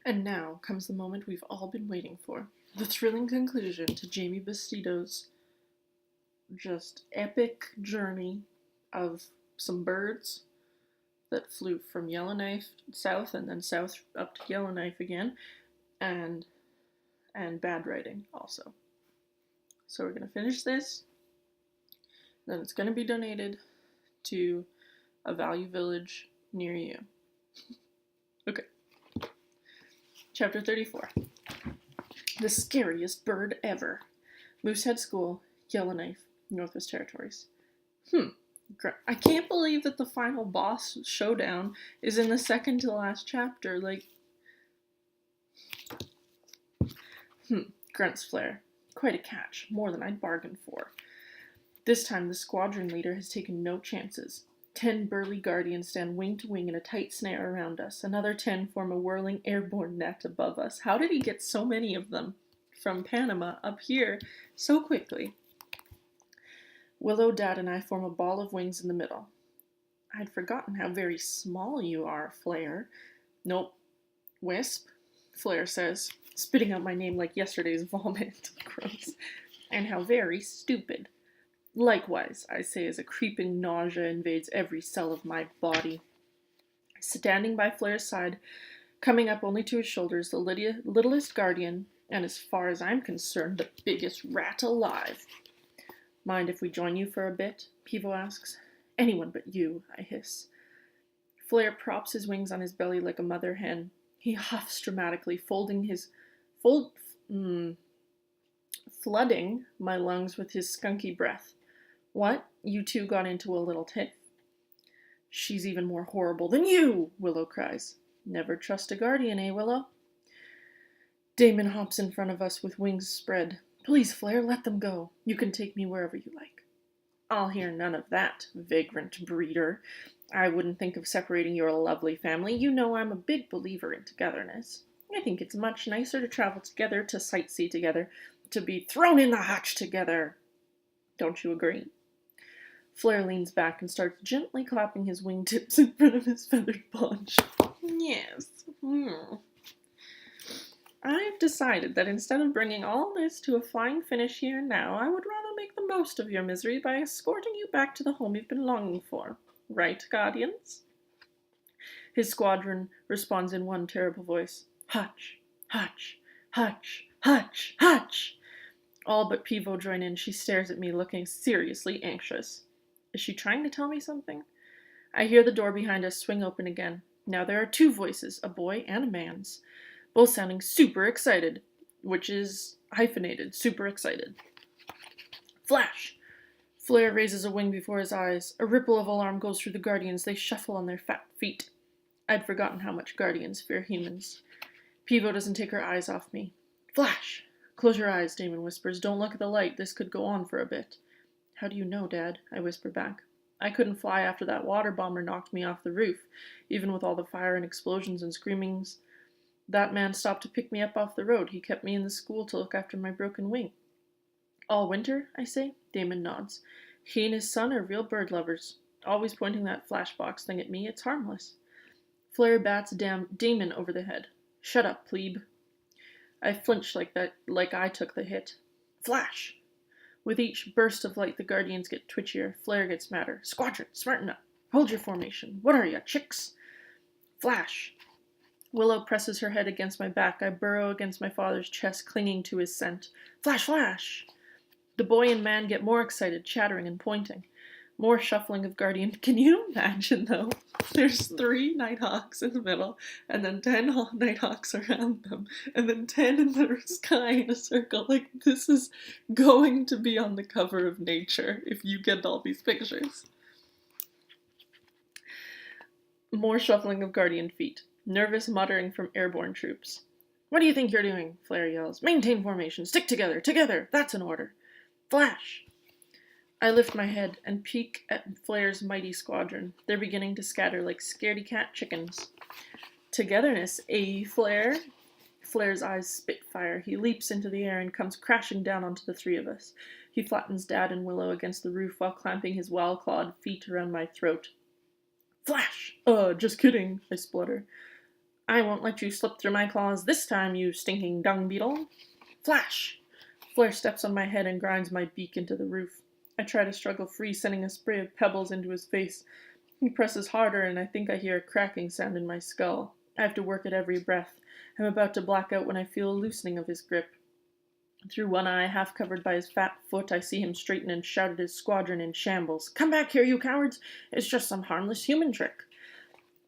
And now comes the moment we've all been waiting for. The thrilling conclusion to Jamie Bastido's just epic journey of some birds that flew from Yellowknife south and then south up to Yellowknife again, and bad writing also. So we're gonna finish this, then it's gonna be donated to a value village near you. Okay. Chapter 34. The scariest bird ever. Moosehead School, Yellowknife, Northwest Territories. I can't believe that the final boss showdown is in the second to last chapter. Grunts Flare. Quite a catch. More than I'd bargained for. This time the squadron leader has taken no chances. 10 burly guardians stand wing to wing in a tight snare around us. Another 10 form a whirling airborne net above us. How did he get so many of them from Panama up here so quickly? Willow, Dad, and I form a ball of wings in the middle. I'd forgotten how very small you are, Flare. Nope. Wisp, Flare says, spitting out my name like yesterday's vomit. Gross. And how very stupid. Likewise, I say as a creeping nausea invades every cell of my body. Standing by Flare's side, coming up only to his shoulders, the littlest guardian, and as far as I'm concerned, the biggest rat alive. Mind if we join you for a bit? Pivo asks. Anyone but you, I hiss. Flare props his wings on his belly like a mother hen. He huffs dramatically, flooding my lungs with his skunky breath. What? You two got into a little tiff? She's even more horrible than you, Willow cries. Never trust a guardian, eh, Willow? Damon hops in front of us with wings spread. Please, Flare, let them go. You can take me wherever you like. I'll hear none of that, vagrant breeder. I wouldn't think of separating your lovely family. You know I'm a big believer in togetherness. I think it's much nicer to travel together, to sightsee together, to be thrown in the hatch together. Don't you agree? Flare leans back and starts gently clapping his wingtips in front of his feathered paunch. Yes. I've decided that instead of bringing all this to a flying finish here and now, I would rather make the most of your misery by escorting you back to the home you've been longing for. Right, guardians? His squadron responds in one terrible voice. Hutch, hutch, hutch, hutch, hutch. All but Pivo join in. She stares at me, looking seriously anxious. Is she trying to tell me something? I hear the door behind us swing open again. Now there are two voices, a boy and a man's, both sounding super excited, which is hyphenated, super excited. Flash! Flare raises a wing before his eyes. A ripple of alarm goes through the guardians. They shuffle on their fat feet. I'd forgotten how much guardians fear humans. Pivo doesn't take her eyes off me. Flash! Close your eyes, Damon whispers. Don't look at the light. This could go on for a bit. How do you know, Dad? I whisper back. I couldn't fly after that water bomber knocked me off the roof, even with all the fire and explosions and screamings. That man stopped to pick me up off the road. He kept me in the school to look after my broken wing. All winter, I say? Damon nods. He and his son are real bird lovers. Always pointing that flashbox thing at me. It's harmless. Flare bats Damon over the head. Shut up, plebe. I flinch like I took the hit. Flash! With each burst of light, the guardians get twitchier. Flare gets madder. Squadron, smarten up. Hold your formation. What are ya, chicks? Flash! Willow presses her head against my back. I burrow against my father's chest, clinging to his scent. Flash, flash! The boy and man get more excited, chattering and pointing. More shuffling of guardian. Can you imagine, though? There's 3 Nighthawks in the middle, and then 10 Nighthawks around them, and then 10 in the sky in a circle. Like, this is going to be on the cover of Nature if you get all these pictures. More shuffling of guardian feet. Nervous muttering from airborne troops. What do you think you're doing? Flare yells. Maintain formation. Stick together. Together. That's an order. Flash! I lift my head and peek at Flare's mighty squadron. They're beginning to scatter like scaredy-cat chickens. Togetherness, eh, Flare? Flare's eyes spit fire. He leaps into the air and comes crashing down onto the 3 of us. He flattens Dad and Willow against the roof while clamping his well-clawed feet around my throat. Flash! Just kidding, I splutter. I won't let you slip through my claws this time, you stinking dung beetle. Flash! Flare steps on my head and grinds my beak into the roof. I try to struggle free, sending a spray of pebbles into his face. He presses harder, and I think I hear a cracking sound in my skull. I have to work at every breath. I'm about to black out when I feel a loosening of his grip. Through one eye, half covered by his fat foot, I see him straighten and shout at his squadron in shambles. Come back here, you cowards! It's just some harmless human trick.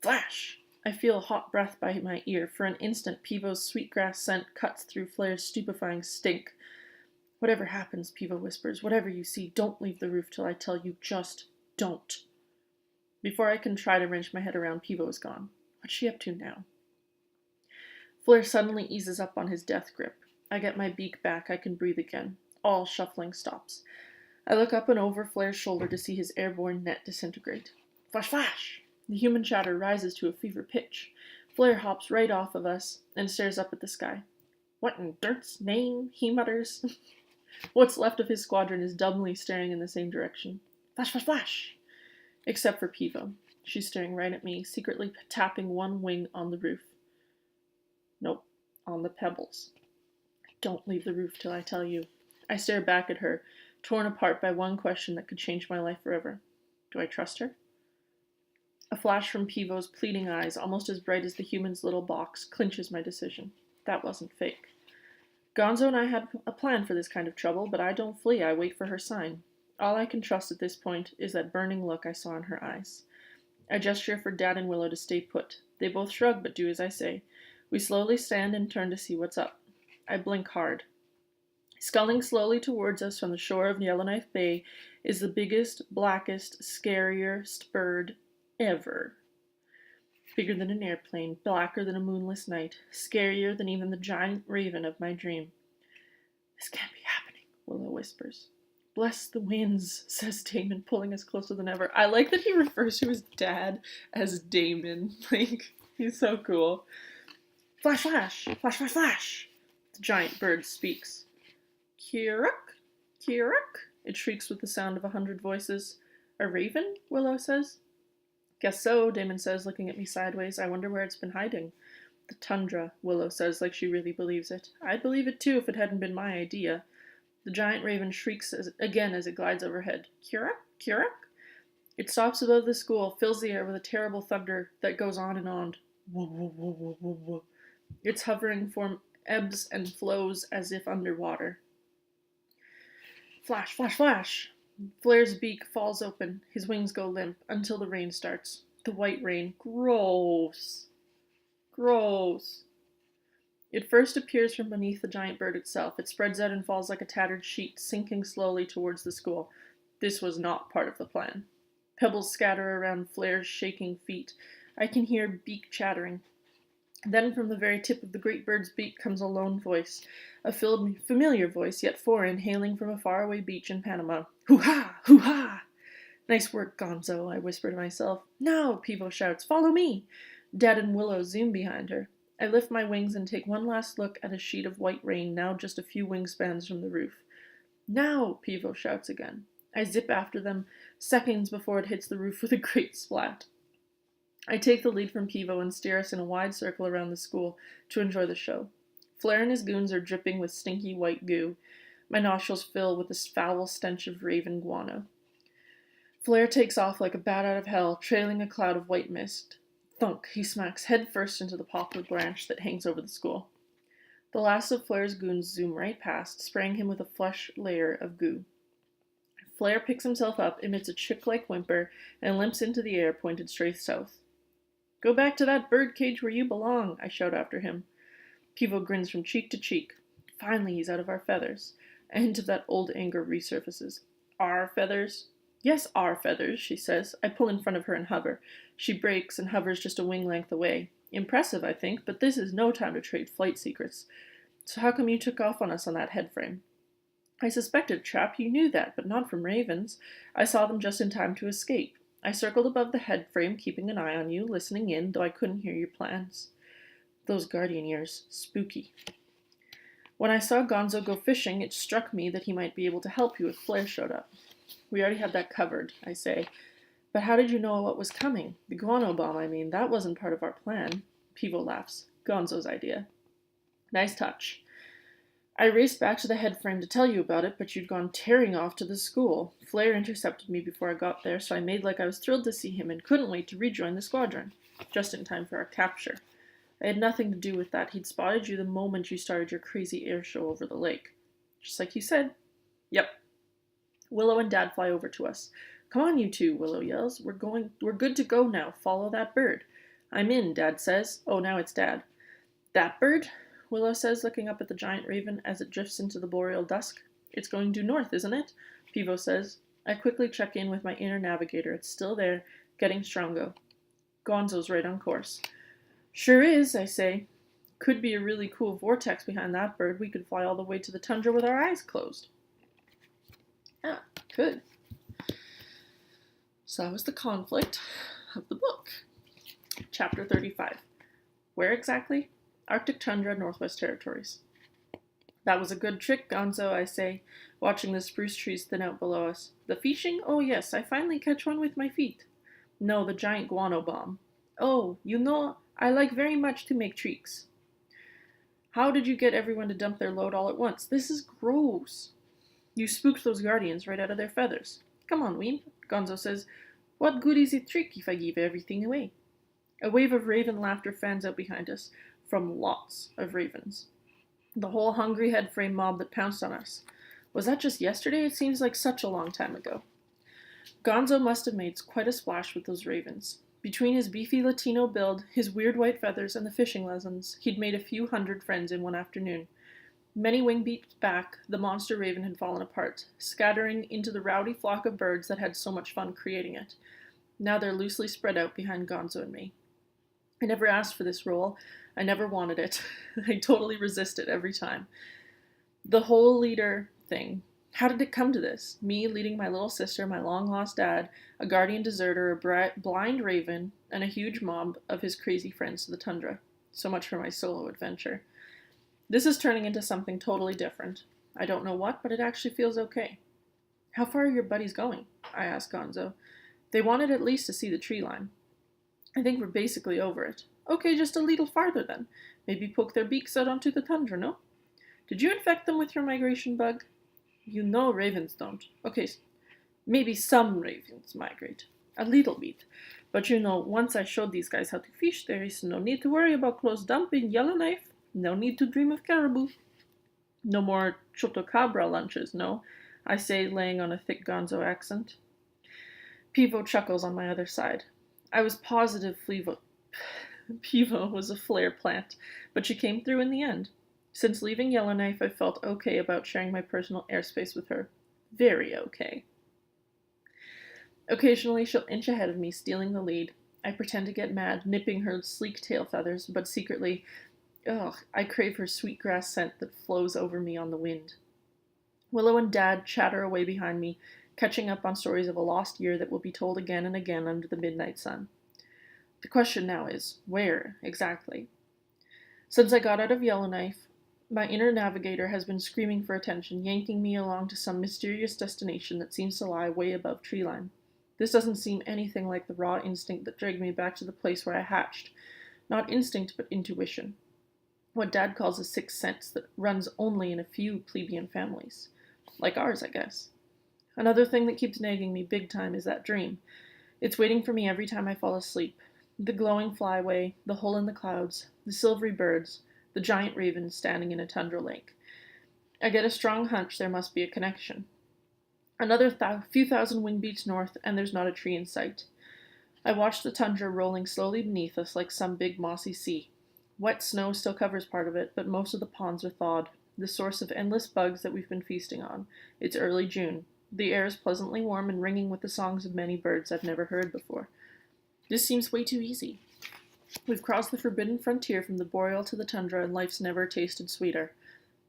Flash! I feel a hot breath by my ear. For an instant, Pivo's sweetgrass scent cuts through Flare's stupefying stink. Whatever happens, Pivo whispers, whatever you see, don't leave the roof till I tell you. Just don't. Before I can try to wrench my head around, Pivo is gone. What's she up to now? Flare suddenly eases up on his death grip. I get my beak back. I can breathe again. All shuffling stops. I look up and over Flare's shoulder to see his airborne net disintegrate. Flash, flash! The human chatter rises to a fever pitch. Flare hops right off of us and stares up at the sky. What in dirt's name? He mutters. What's left of his squadron is dumbly staring in the same direction. Flash, flash, flash! Except for Pivo. She's staring right at me, secretly tapping one wing on the roof. Nope, on the pebbles. Don't leave the roof till I tell you. I stare back at her, torn apart by one question that could change my life forever. Do I trust her? A flash from Pivo's pleading eyes, almost as bright as the human's little box, clinches my decision. That wasn't fake. Gonzo and I had a plan for this kind of trouble, but I don't flee, I wait for her sign. All I can trust at this point is that burning look I saw in her eyes. I gesture for Dad and Willow to stay put. They both shrug, but do as I say. We slowly stand and turn to see what's up. I blink hard. Sculling slowly towards us from the shore of Yellowknife Bay is the biggest, blackest, scariest bird ever. Bigger than an airplane, blacker than a moonless night, scarier than even the giant raven of my dream. This can't be happening, Willow whispers. Bless the winds, says Damon, pulling us closer than ever. I like that he refers to his dad as Damon. He's so cool. Flash, flash, flash, flash, flash. The giant bird speaks. Kiruk, Kiruk, it shrieks with the sound of 100 voices. A raven, Willow says. Guess so, Damon says, looking at me sideways. I wonder where it's been hiding. The tundra, Willow says, like she really believes it. I'd believe it too if it hadn't been my idea. The giant raven shrieks again as it glides overhead. Kiruk, Kiruk. It stops above the school, fills the air with a terrible thunder that goes on and on. Whoa, whoa, whoa, whoa, whoa, whoa. Its hovering form ebbs and flows as if underwater. Flash, flash, flash! Flare's beak falls open. His wings go limp until the rain starts. The white rain. Gross. Gross. It first appears from beneath the giant bird itself. It spreads out and falls like a tattered sheet, sinking slowly towards the school. This was not part of the plan. Pebbles scatter around Flare's shaking feet. I can hear beak chattering. Then from the very tip of the great bird's beak comes a lone voice, a familiar voice, yet foreign, hailing from a faraway beach in Panama. Hoo-ha! Hoo-ha! Nice work, Gonzo, I whisper to myself. Now, Pivo shouts, follow me! Dad and Willow zoom behind her. I lift my wings and take one last look at a sheet of white rain, now just a few wingspans from the roof. Now, Pivo shouts again. I zip after them, seconds before it hits the roof with a great splat. I take the lead from Pivo and steer us in a wide circle around the school to enjoy the show. Flare and his goons are dripping with stinky white goo. My nostrils fill with the foul stench of raven guano. Flare takes off like a bat out of hell, trailing a cloud of white mist. Thunk, he smacks head first into the poplar branch that hangs over the school. The last of Flare's goons zoom right past, spraying him with a flesh layer of goo. Flare picks himself up, emits a chick-like whimper, and limps into the air, pointed straight south. Go back to that bird cage where you belong, I shout after him. Pivo grins from cheek to cheek. Finally, he's out of our feathers. A hint of that old anger resurfaces. Our feathers? Yes, our feathers, she says. I pull in front of her and hover. She brakes and hovers just a wing length away. Impressive, I think, but this is no time to trade flight secrets. So how come you took off on us on that head frame? I suspected, Trap, you knew that, but not from ravens. I saw them just in time to escape. I circled above the head frame, keeping an eye on you, listening in, though I couldn't hear your plans. Those guardian ears. Spooky. When I saw Gonzo go fishing, it struck me that he might be able to help you if Flare showed up. We already had that covered, I say. But how did you know what was coming? The guano bomb, I mean. That wasn't part of our plan. Pivo laughs. Gonzo's idea. Nice touch. I raced back to the head frame to tell you about it, but you'd gone tearing off to the school. Flair intercepted me before I got there, so I made like I was thrilled to see him and couldn't wait to rejoin the squadron, just in time for our capture. I had nothing to do with that. He'd spotted you the moment you started your crazy air show over the lake. Just like you said. Yep. Willow and Dad fly over to us. Come on, you two, Willow yells. We're good to go now. Follow that bird. I'm in, Dad says. Oh, now it's Dad. That bird? Willow says, looking up at the giant raven as it drifts into the boreal dusk. It's going due north, isn't it? Pivo says. I quickly check in with my inner navigator. It's still there, getting stronger. Gonzo's right on course. Sure is, I say. Could be a really cool vortex behind that bird. We could fly all the way to the tundra with our eyes closed. Yeah, could. So that was the conflict of the book. Chapter 35. Where exactly? Arctic tundra, Northwest Territories. That was a good trick, Gonzo, I say, watching the spruce trees thin out below us. The fishing? Oh yes, I finally catch one with my feet. No, the giant guano bomb. Oh, you know, I like very much to make tricks. How did you get everyone to dump their load all at once? This is gross. You spooked those guardians right out of their feathers. Come on, Weem, Gonzo says. What good is a trick if I give everything away? A wave of raven laughter fans out behind us, from lots of ravens. The whole hungry head frame mob that pounced on us. Was that just yesterday? It seems like such a long time ago. Gonzo must have made quite a splash with those ravens. Between his beefy Latino build, his weird white feathers, and the fishing lessons, he'd made a few hundred friends in one afternoon. Many wing beats back, the monster raven had fallen apart, scattering into the rowdy flock of birds that had so much fun creating it. Now they're loosely spread out behind Gonzo and me. I never asked for this role. I never wanted it. I totally resist it every time. The whole leader thing. How did it come to this? Me leading my little sister, my long-lost dad, a guardian deserter, a blind raven, and a huge mob of his crazy friends to the tundra. So much for my solo adventure. This is turning into something totally different. I don't know what, but it actually feels okay. How far are your buddies going? I asked Gonzo. They wanted at least to see the tree line. I think we're basically over it. Okay, just a little farther then. Maybe poke their beaks out onto the tundra, no? Did you infect them with your migration bug? You know ravens don't. Okay, maybe some ravens migrate. A little bit. But you know, once I showed these guys how to fish, there is no need to worry about close dumping, Yellowknife. No need to dream of caribou. No more chotocabra lunches, no? I say, laying on a thick Gonzo accent. Pivo chuckles on my other side. I was positive Pivo was a flare plant, but she came through in the end. Since leaving Yellowknife, I felt okay about sharing my personal airspace with her. Very okay. Occasionally, she'll inch ahead of me, stealing the lead. I pretend to get mad, nipping her sleek tail feathers, but secretly, I crave her sweet grass scent that flows over me on the wind. Willow and Dad chatter away behind me, catching up on stories of a lost year that will be told again and again under the midnight sun. The question now is, where exactly? Since I got out of Yellowknife, my inner navigator has been screaming for attention, yanking me along to some mysterious destination that seems to lie way above treeline. This doesn't seem anything like the raw instinct that dragged me back to the place where I hatched. Not instinct, but intuition. What Dad calls a sixth sense that runs only in a few plebeian families. Like ours, I guess. Another thing that keeps nagging me big time is that dream. It's waiting for me every time I fall asleep. The glowing flyway, the hole in the clouds, the silvery birds, the giant raven standing in a tundra lake. I get a strong hunch there must be a connection. Another few thousand wing beats north, and there's not a tree in sight. I watch the tundra rolling slowly beneath us like some big mossy sea. Wet snow still covers part of it, but most of the ponds are thawed, the source of endless bugs that we've been feasting on. It's early June. The air is pleasantly warm and ringing with the songs of many birds I've never heard before. This seems way too easy. We've crossed the forbidden frontier from the boreal to the tundra, and life's never tasted sweeter.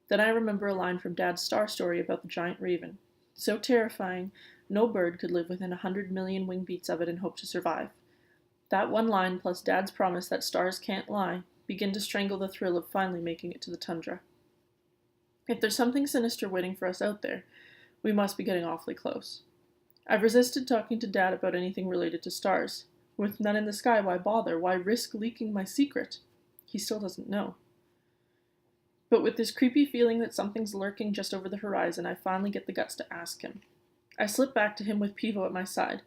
Then I remember a line from Dad's star story about the giant raven. So terrifying, no bird could live within 100 million wing beats of it and hope to survive. That one line, plus Dad's promise that stars can't lie, begin to strangle the thrill of finally making it to the tundra. If there's something sinister waiting for us out there, we must be getting awfully close. I've resisted talking to Dad about anything related to stars. With none in the sky, why bother? Why risk leaking my secret? He still doesn't know. But with this creepy feeling that something's lurking just over the horizon, I finally get the guts to ask him. I slip back to him with Pivo at my side.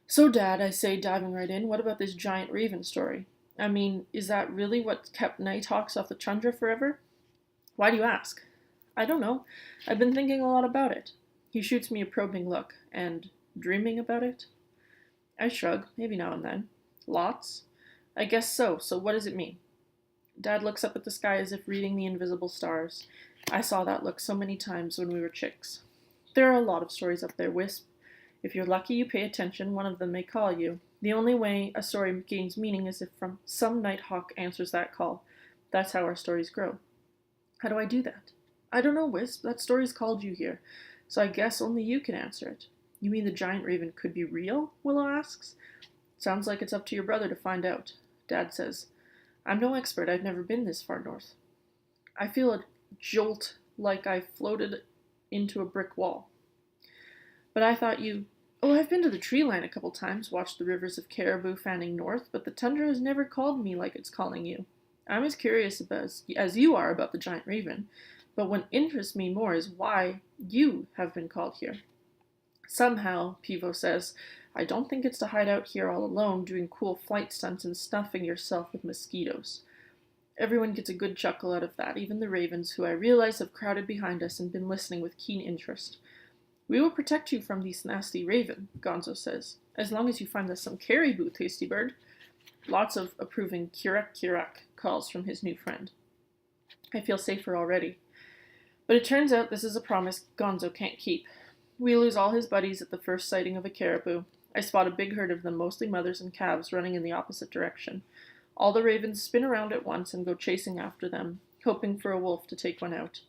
So, Dad, I say, diving right in, what about this giant raven story? I mean, is that really what kept Nighthawks off the tundra forever? Why do you ask? I don't know. I've been thinking a lot about it. He shoots me a probing look. And dreaming about it? I shrug, maybe now and then. Lots? I guess so. So what does it mean? Dad looks up at the sky as if reading the invisible stars. I saw that look so many times when we were chicks. There are a lot of stories up there, Wisp. If you're lucky you pay attention, one of them may call you. The only way a story gains meaning is if from some Nighthawk answers that call. That's how our stories grow. How do I do that? I don't know, Wisp. That story's called you here, so I guess only you can answer it. You mean the giant raven could be real? Willow asks. Sounds like it's up to your brother to find out. Dad says, I'm no expert. I've never been this far north. I feel a jolt like I floated into a brick wall. But I thought you... Oh, I've been to the tree line a couple times, watched the rivers of caribou fanning north, but the tundra has never called me like it's calling you. I'm as curious as you are about the giant raven, but what interests me more is why you have been called here. Somehow, Pivo says, I don't think it's to hide out here all alone doing cool flight stunts and stuffing yourself with mosquitoes. Everyone gets a good chuckle out of that, even the ravens, who I realize have crowded behind us and been listening with keen interest. We will protect you from this nasty raven, Gonzo says, as long as you find us some caribou, Tasty Bird. Lots of approving Kirak Kirak calls from his new friend. I feel safer already. But it turns out this is a promise Gonzo can't keep. We lose all his buddies at the first sighting of a caribou. I spot a big herd of them, mostly mothers and calves, running in the opposite direction. All the ravens spin around at once and go chasing after them, hoping for a wolf to take one out.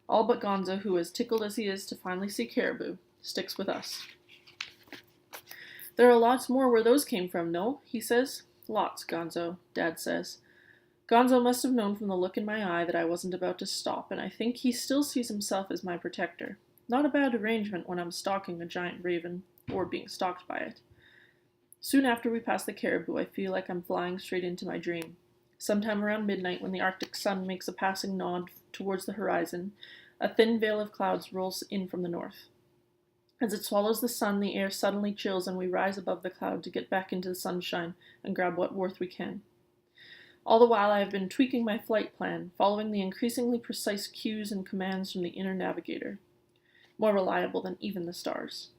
All but Gonzo, who, as tickled as he is to finally see caribou, sticks with us. There are lots more where those came from, no? He says. Lots, Gonzo, Dad says. Gonzo must have known from the look in my eye that I wasn't about to stop, and I think he still sees himself as my protector. Not a bad arrangement when I'm stalking a giant raven, or being stalked by it. Soon after we pass the caribou, I feel like I'm flying straight into my dream. Sometime around midnight, when the Arctic sun makes a passing nod towards the horizon, a thin veil of clouds rolls in from the north. As it swallows the sun, the air suddenly chills and we rise above the cloud to get back into the sunshine and grab what warmth we can. All the while I have been tweaking my flight plan, following the increasingly precise cues and commands from the inner navigator. More reliable than even the stars.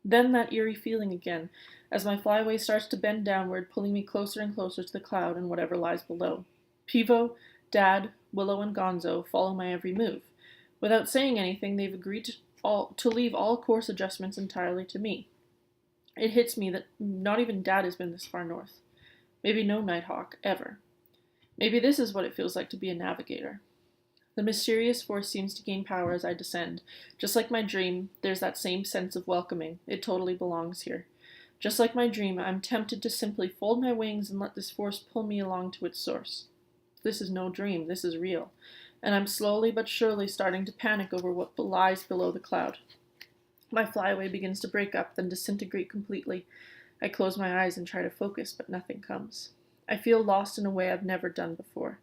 Then that eerie feeling again, as my flyway starts to bend downward, pulling me closer and closer to the cloud and whatever lies below. Pivo, Dad, Willow, and Gonzo follow my every move. Without saying anything, they've agreed to leave all course adjustments entirely to me. It hits me that not even Dad has been this far north. Maybe no Nighthawk, ever. Maybe this is what it feels like to be a navigator. The mysterious force seems to gain power as I descend. Just like my dream, there's that same sense of welcoming. It totally belongs here. Just like my dream, I'm tempted to simply fold my wings and let this force pull me along to its source. This is no dream, this is real. And I'm slowly but surely starting to panic over what lies below the cloud. My flyway begins to break up, then disintegrate completely. I close my eyes and try to focus, but nothing comes. I feel lost in a way I've never done before.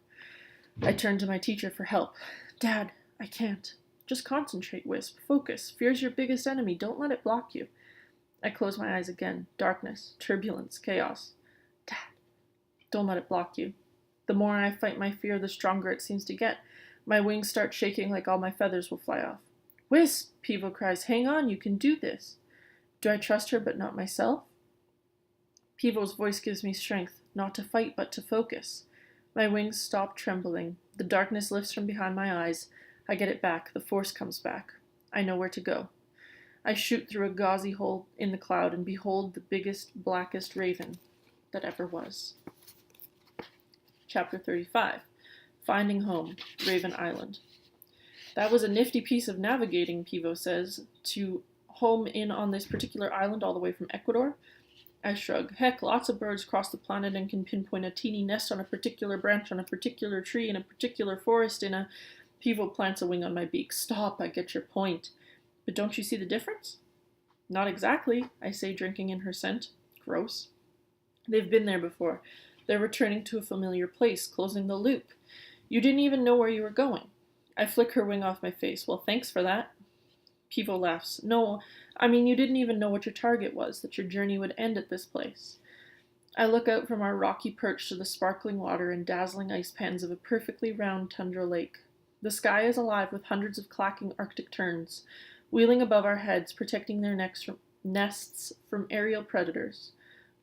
I turn to my teacher for help. Dad, I can't. Just concentrate, Wisp. Focus. Fear's your biggest enemy. Don't let it block you. I close my eyes again. Darkness, turbulence, chaos. Dad, don't let it block you. The more I fight my fear, the stronger it seems to get. My wings start shaking like all my feathers will fly off. Wisp, Pivo cries, hang on, you can do this. Do I trust her but not myself? Pivo's voice gives me strength, not to fight but to focus. My wings stop trembling. The darkness lifts from behind my eyes. I get it back. The force comes back. I know where to go. I shoot through a gauzy hole in the cloud and behold the biggest, blackest raven that ever was. Chapter 35. Finding Home, Raven Island. That was a nifty piece of navigating, Pivo says, to home in on this particular island all the way from Ecuador. I shrug. Heck, lots of birds cross the planet and can pinpoint a teeny nest on a particular branch on a particular tree in a particular forest in a... Pivo plants a wing on my beak. Stop, I get your point. But don't you see the difference? Not exactly, I say, drinking in her scent. Gross. They've been there before. They're returning to a familiar place, closing the loop. You didn't even know where you were going. I flick her wing off my face. Well, thanks for that. Pivo laughs. No, I mean you didn't even know what your target was, that your journey would end at this place. I look out from our rocky perch to the sparkling water and dazzling ice pans of a perfectly round tundra lake. The sky is alive with hundreds of clacking Arctic terns, wheeling above our heads, protecting their nests from aerial predators.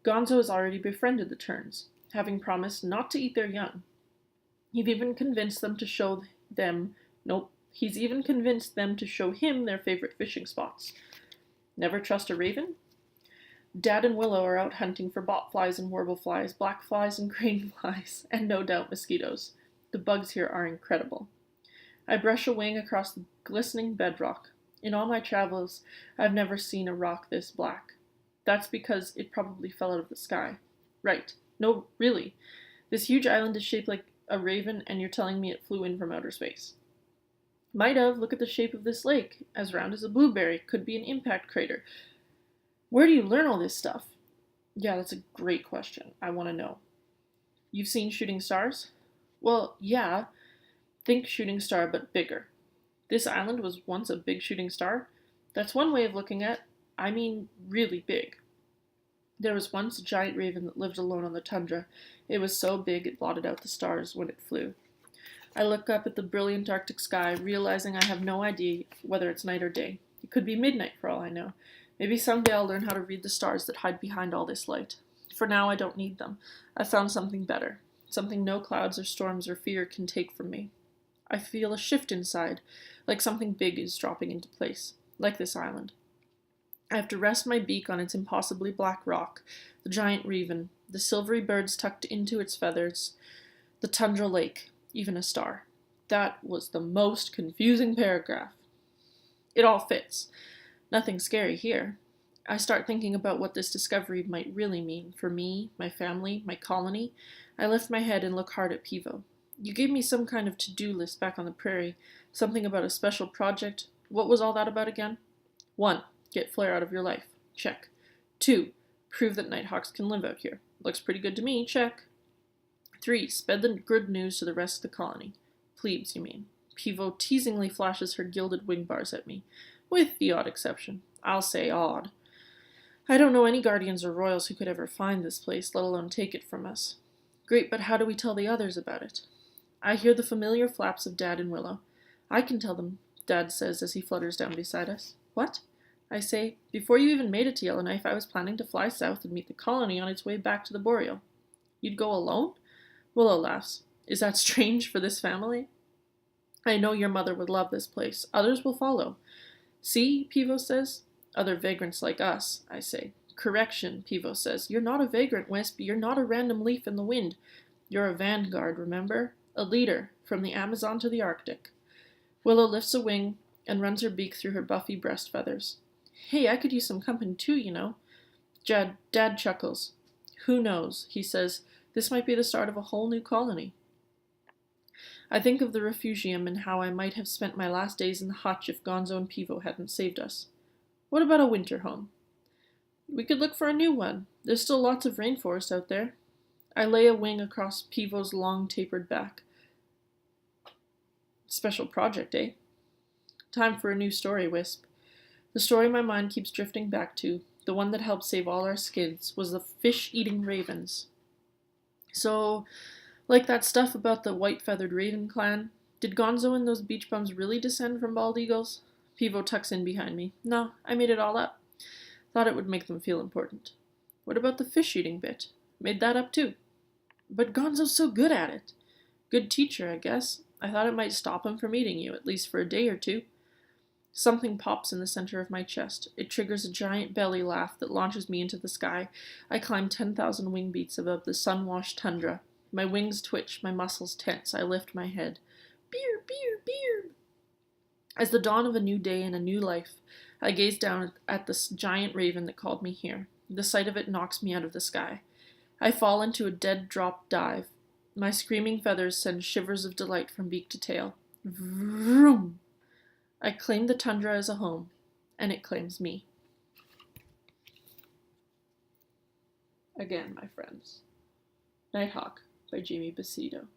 Gonzo has already befriended the terns, having promised not to eat their young. He's even convinced them to show him their favorite fishing spots. Never trust a raven? Dad and Willow are out hunting for botflies and warbleflies, black flies and crane flies, and no doubt mosquitoes. The bugs here are incredible. I brush a wing across the glistening bedrock. In all my travels, I've never seen a rock this black. That's because it probably fell out of the sky. Right. No, really. This huge island is shaped like a raven, and you're telling me it flew in from outer space. Might have. Look at the shape of this lake. As round as a blueberry. Could be an impact crater. Where do you learn all this stuff? Yeah, that's a great question. I want to know. You've seen shooting stars? Well, yeah. Think shooting star, but bigger. This island was once a big shooting star? That's one way of looking at, I mean, really big. There was once a giant raven that lived alone on the tundra. It was so big it blotted out the stars when it flew. I look up at the brilliant Arctic sky, realizing I have no idea whether it's night or day. It could be midnight for all I know. Maybe someday I'll learn how to read the stars that hide behind all this light. For now, I don't need them. I found something better. Something no clouds or storms or fear can take from me. I feel a shift inside, like something big is dropping into place, like this island. I have to rest my beak on its impossibly black rock, the giant raven, the silvery birds tucked into its feathers, the tundra lake, even a star. That was the most confusing paragraph. It all fits. Nothing scary here. I start thinking about what this discovery might really mean for me, my family, my colony. I lift my head and look hard at Pivo. You gave me some kind of to-do list back on the prairie, something about a special project. What was all that about again? 1. Get Flare out of your life. Check. 2. Prove that Nighthawks can live out here. Looks pretty good to me. Check. 3. Spread the good news to the rest of the colony. Plebes, you mean. Pivo teasingly flashes her gilded wing bars at me, with the odd exception. I'll say odd. I don't know any guardians or royals who could ever find this place, let alone take it from us. Great, but how do we tell the others about it? I hear the familiar flaps of Dad and Willow. I can tell them, Dad says as he flutters down beside us. What? I say, before you even made it to Yellowknife, I was planning to fly south and meet the colony on its way back to the Boreal. You'd go alone? Willow laughs. Is that strange for this family? I know your mother would love this place. Others will follow. See, Pivo says. Other vagrants like us, I say. Correction, Pivo says. You're not a vagrant, Wisp. You're not a random leaf in the wind. You're a vanguard, remember? A leader, from the Amazon to the Arctic. Willow lifts a wing and runs her beak through her buffy breast feathers. Hey, I could use some company too, you know. Dad chuckles. Who knows, he says. This might be the start of a whole new colony. I think of the refugium and how I might have spent my last days in the hutch if Gonzo and Pivo hadn't saved us. What about a winter home? We could look for a new one. There's still lots of rainforest out there. I lay a wing across Pivo's long, tapered back. Special project, eh? Time for a new story, Wisp. The story my mind keeps drifting back to, the one that helped save all our skids, was the fish-eating ravens. So, like that stuff about the white-feathered raven clan, did Gonzo and those beach bums really descend from bald eagles? Pivo tucks in behind me. No, I made it all up. Thought it would make them feel important. What about the fish-eating bit? Made that up too. But Gonzo's so good at it. Good teacher, I guess. I thought it might stop him from eating you, at least for a day or two. Something pops in the center of my chest. It triggers a giant belly laugh that launches me into the sky. I climb 10,000 wing beats above the sun-washed tundra. My wings twitch, my muscles tense. I lift my head. Beer, beer, beer. As the dawn of a new day and a new life, I gaze down at this giant raven that called me here. The sight of it knocks me out of the sky. I fall into a dead drop dive. My screaming feathers send shivers of delight from beak to tail. Vroom! I claim the tundra as a home, and it claims me. Again, my friends, Nighthawk by Jamie Bassito.